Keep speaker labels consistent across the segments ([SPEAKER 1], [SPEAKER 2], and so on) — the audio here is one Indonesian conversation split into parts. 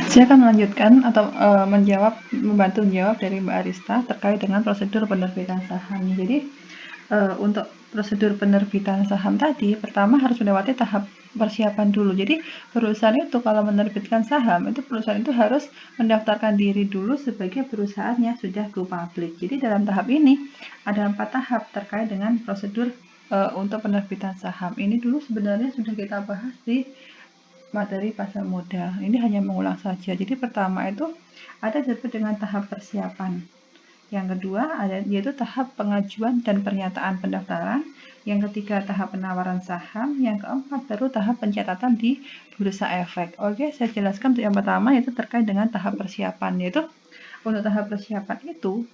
[SPEAKER 1] Saya akan melanjutkan atau membantu menjawab dari Mbak Arista terkait dengan prosedur penerbitan saham. Jadi untuk prosedur penerbitan saham tadi, pertama harus melewati tahap persiapan dulu. Jadi perusahaan itu kalau menerbitkan saham, itu perusahaan itu harus mendaftarkan diri dulu sebagai perusahaan yang sudah go public. Jadi dalam tahap ini ada 4 tahap terkait dengan prosedur untuk penerbitan saham. Ini dulu sebenarnya sudah kita bahas di materi pasar modal. Ini hanya mengulang saja. Jadi pertama itu ada disebut dengan tahap persiapan. Yang kedua ada yaitu tahap pengajuan dan pernyataan pendaftaran. Yang ketiga tahap penawaran saham. Yang keempat baru tahap pencatatan di bursa efek. Oke, saya jelaskan untuk yang pertama yaitu terkait dengan tahap persiapan. Yaitu untuk tahap persiapan itu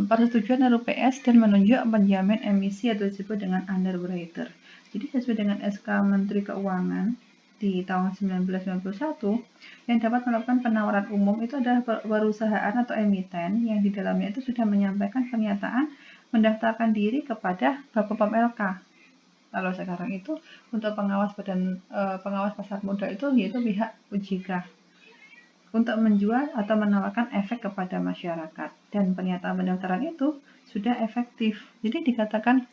[SPEAKER 1] persetujuan RUPS dan menunjuk penjamin emisi atau disebut dengan underwriter. Jadi sesuai dengan SK Menteri Keuangan di tahun 1991 yang dapat melakukan penawaran umum itu adalah perusahaan atau emiten yang di dalamnya itu sudah menyampaikan pernyataan mendaftarkan diri kepada Bapepom LK. Kalau sekarang itu untuk pengawas pasar modal itu yaitu pihak OJK untuk menjual atau menawarkan efek kepada masyarakat, dan pernyataan pendaftaran itu sudah efektif. Jadi dikatakan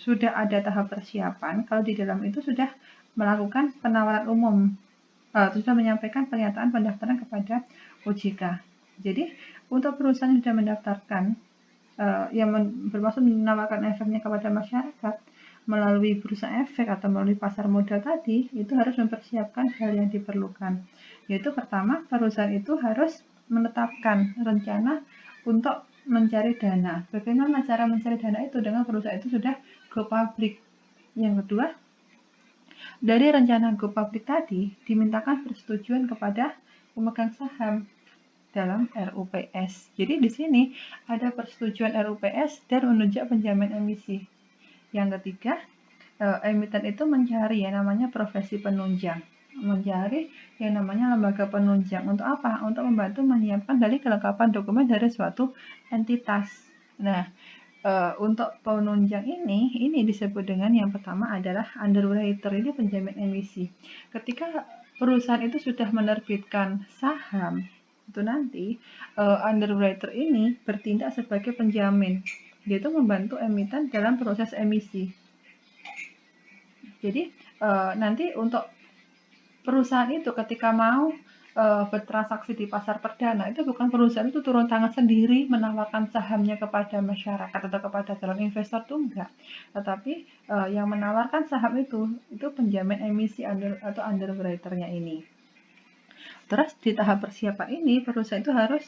[SPEAKER 1] sudah ada tahap persiapan kalau di dalam itu sudah melakukan penawaran umum, sudah menyampaikan pernyataan pendaftaran kepada OJK. Jadi untuk perusahaan yang sudah mendaftarkan yang bermaksud menawarkan efeknya kepada masyarakat melalui bursa efek atau melalui pasar modal tadi, itu harus mempersiapkan hal yang diperlukan. Yaitu pertama, perusahaan itu harus menetapkan rencana untuk mencari dana. Bagaimana cara mencari dana itu dengan perusahaan itu sudah go public. Yang kedua, dari rencana go public tadi dimintakan persetujuan kepada pemegang saham dalam RUPS. Jadi di sini ada persetujuan RUPS dan menunjuk penjamin emisi. Yang ketiga, emiten itu mencari yang namanya profesi penunjang, mencari yang namanya lembaga penunjang. Untuk apa? Untuk membantu menyiapkan dari kelengkapan dokumen dari suatu entitas. Nah, untuk penunjang ini disebut dengan yang pertama adalah underwriter, ini penjamin emisi. Ketika perusahaan itu sudah menerbitkan saham, itu nanti underwriter ini bertindak sebagai penjamin, yaitu membantu emiten dalam proses emisi. Jadi nanti untuk perusahaan itu ketika mau bertransaksi di pasar perdana, itu bukan perusahaan itu turun tangan sendiri menawarkan sahamnya kepada masyarakat atau kepada calon investor, itu enggak. Tetapi yang menawarkan saham itu penjamin emisi atau underwriter-nya ini. Terus di tahap persiapan ini perusahaan itu harus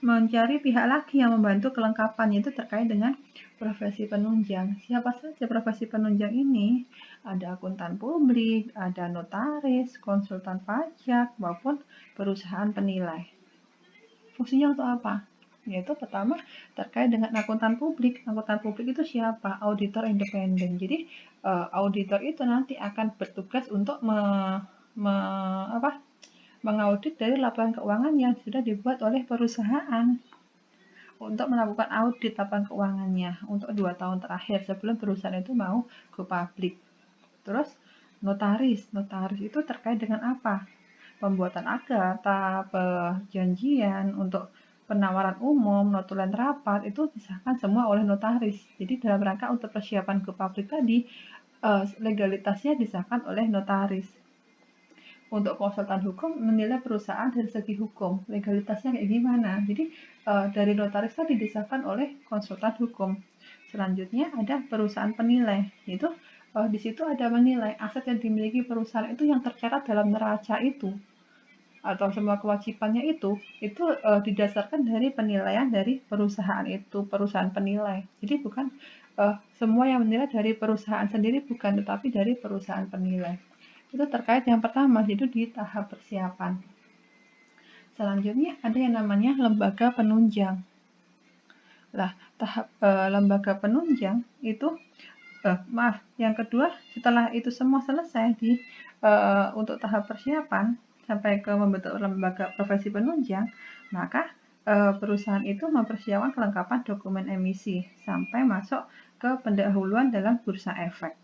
[SPEAKER 1] mencari pihak lagi yang membantu kelengkapan, yaitu terkait dengan profesi penunjang. Siapa saja profesi penunjang ini? Ada akuntan publik, ada notaris, konsultan pajak, maupun perusahaan penilai. Fungsinya untuk apa? Yaitu pertama terkait dengan akuntan publik. Akuntan publik itu siapa? Auditor independen. Jadi auditor itu nanti akan bertugas untuk mengaudit dari laporan keuangan yang sudah dibuat oleh perusahaan untuk melakukan audit laporan keuangannya untuk 2 tahun terakhir sebelum perusahaan itu mau go public. Terus notaris itu terkait dengan apa? Pembuatan akta, perjanjian untuk penawaran umum, notulen rapat itu disahkan semua oleh notaris. Jadi dalam rangka untuk persiapan go public tadi, legalitasnya disahkan oleh notaris. Untuk konsultan hukum menilai perusahaan dari segi hukum, legalitasnya kayak gimana. Jadi dari notaris tadi disahkan oleh konsultan hukum. Selanjutnya ada perusahaan penilai, yaitu di situ ada menilai aset yang dimiliki perusahaan itu yang tercatat dalam neraca itu atau semua kewajibannya itu didasarkan dari penilaian dari perusahaan itu, perusahaan penilai. Jadi bukan semua yang menilai dari perusahaan sendiri, bukan, tetapi dari perusahaan penilai. Itu terkait yang pertama, yaitu di tahap persiapan. Selanjutnya ada yang namanya lembaga penunjang. Nah, tahap lembaga penunjang itu yang kedua, setelah itu semua selesai untuk tahap persiapan sampai ke membentuk lembaga profesi penunjang, maka perusahaan itu mempersiapkan kelengkapan dokumen emisi sampai masuk ke pendahuluan dalam bursa efek.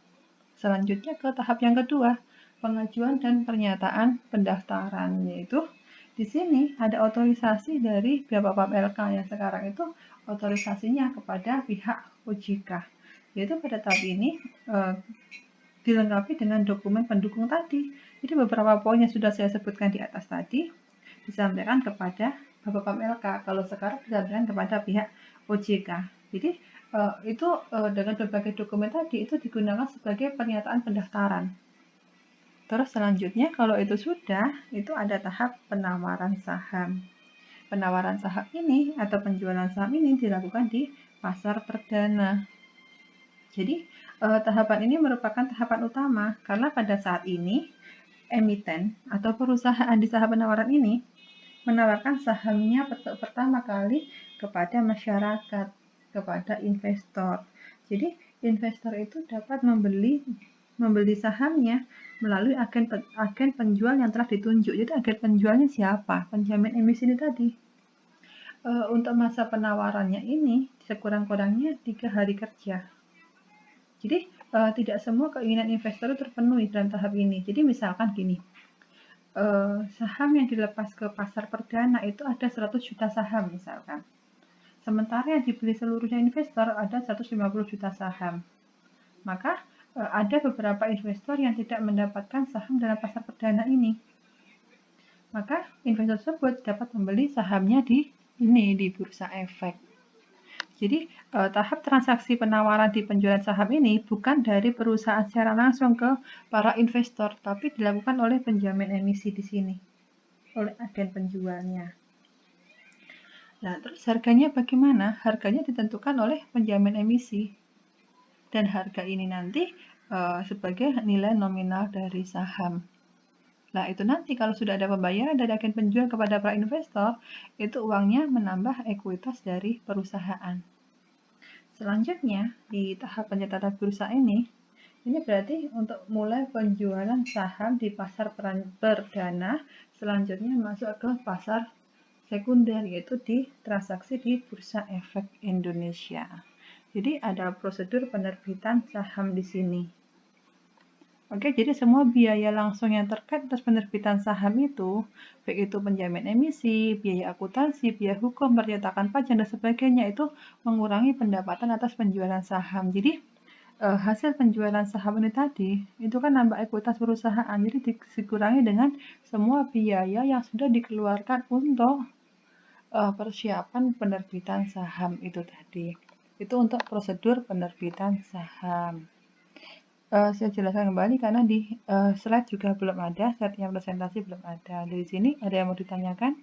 [SPEAKER 1] Selanjutnya ke tahap yang kedua, pengajuan dan pernyataan pendaftaran, yaitu di sini ada otorisasi dari Bapak LK yang sekarang itu otorisasinya kepada pihak OJK, yaitu pada tahap ini dilengkapi dengan dokumen pendukung tadi. Jadi beberapa poin yang sudah saya sebutkan di atas tadi disampaikan kepada Bapak LK, kalau sekarang disampaikan kepada pihak OJK. Jadi itu dengan berbagai dokumen tadi itu digunakan sebagai pernyataan pendaftaran. Terus selanjutnya kalau itu sudah, itu ada tahap penawaran saham. Penawaran saham ini atau penjualan saham ini dilakukan di pasar perdana. Jadi tahapan ini merupakan tahapan utama karena pada saat ini emiten atau perusahaan di saham penawaran ini menawarkan sahamnya pertama kali kepada masyarakat, kepada investor. Jadi investor itu dapat membeli sahamnya melalui agen penjual yang telah ditunjuk. Jadi agen penjualnya siapa? Penjamin emisi ini tadi. Untuk masa penawarannya ini sekurang-kurangnya 3 hari kerja. Jadi tidak semua keinginan investor terpenuhi dalam tahap ini. Jadi misalkan gini, saham yang dilepas ke pasar perdana itu ada 100 juta saham misalkan. Sementara yang dibeli seluruhnya investor ada 150 juta saham. Maka ada beberapa investor yang tidak mendapatkan saham dalam pasar perdana ini. Maka investor tersebut dapat membeli sahamnya di bursa efek. Jadi tahap transaksi penawaran di penjualan saham ini bukan dari perusahaan secara langsung ke para investor, tapi dilakukan oleh penjamin emisi di sini, oleh agen penjualnya. Nah, terus harganya bagaimana? Harganya ditentukan oleh penjamin emisi. Dan harga ini nanti sebagai nilai nominal dari saham. Nah, itu nanti kalau sudah ada pembayaran dari agen penjual kepada para investor, itu uangnya menambah ekuitas dari perusahaan. Selanjutnya, di tahap pencatatan bursa ini berarti untuk mulai penjualan saham di pasar perdana, selanjutnya masuk ke pasar sekunder, yaitu di transaksi di Bursa Efek Indonesia. Jadi ada prosedur penerbitan saham di sini. Oke, jadi semua biaya langsung yang terkait atas penerbitan saham itu, baik itu penjamin emisi, biaya akuntansi, biaya hukum, percetakan pajak, dan sebagainya, itu mengurangi pendapatan atas penjualan saham. Jadi hasil penjualan saham ini tadi, itu kan nambah ekuitas perusahaan, jadi dikurangi dengan semua biaya yang sudah dikeluarkan untuk persiapan penerbitan saham itu tadi. Itu untuk prosedur penerbitan saham. Saya jelaskan kembali karena di slide juga belum ada, slide yang presentasi belum ada. Dari sini ada yang mau ditanyakan?